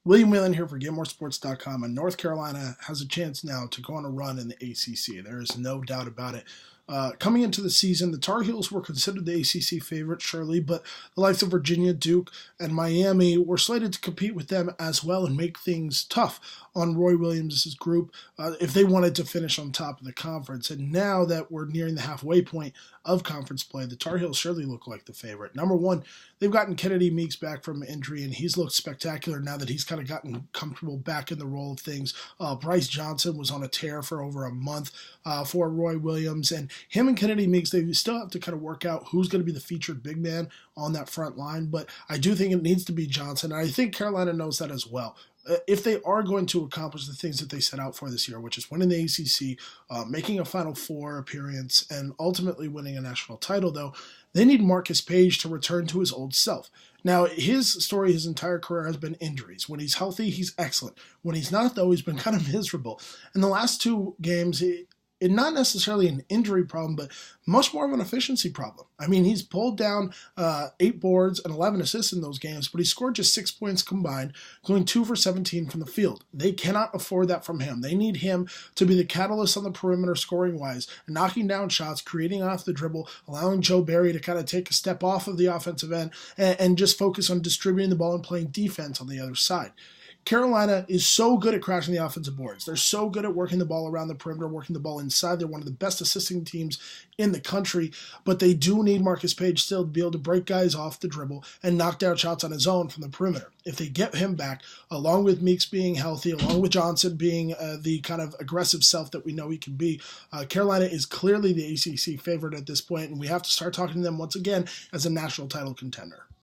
William Whalen here for GetMoreSports.com, and North Carolina has a chance now to go on a run in the ACC. There is no doubt about it. Coming into the season, the Tar Heels were considered the ACC favorite, surely, but the likes of Virginia, Duke, and Miami were slated to compete with them as well and make things tough on Roy Williams' group if they wanted to finish on top of the conference. And now that we're nearing the halfway point of conference play, the Tar Heels surely look like the favorite. Number one, they've gotten Kennedy Meeks back from injury, and he's looked spectacular now that he's kind of gotten comfortable back in the role of things. Bryce Johnson was on a tear for over a month for Roy Williams, and him and Kennedy Meeks, they still have to kind of work out who's going to be the featured big man on that front line, but I do think it needs to be Johnson, and I think Carolina knows that as well. If they are going to accomplish the things that they set out for this year, which is winning the ACC, making a Final Four appearance, and ultimately winning a national title, though, they need Marcus Page to return to his old self. Now, his story his entire career has been injuries. When he's healthy, he's excellent. When he's not, though, he's been kind of miserable. In the last two games, not necessarily an injury problem, but much more of an efficiency problem. I mean, he's pulled down 8 boards and 11 assists in those games, but he scored just 6 points combined, going 2 for 17 from the field. They cannot afford that from him. They need him to be the catalyst on the perimeter scoring-wise, knocking down shots, creating off the dribble, allowing Joe Barry to kind of take a step off of the offensive end and just focus on distributing the ball and playing defense on the other side. Carolina is so good at crashing the offensive boards. They're so good at working the ball around the perimeter, working the ball inside. They're one of the best assisting teams in the country, but they do need Marcus Page still to be able to break guys off the dribble and knock down shots on his own from the perimeter. If they get him back, along with Meeks being healthy, along with Johnson being the kind of aggressive self that we know he can be, Carolina is clearly the ACC favorite at this point, and we have to start talking to them once again as a national title contender.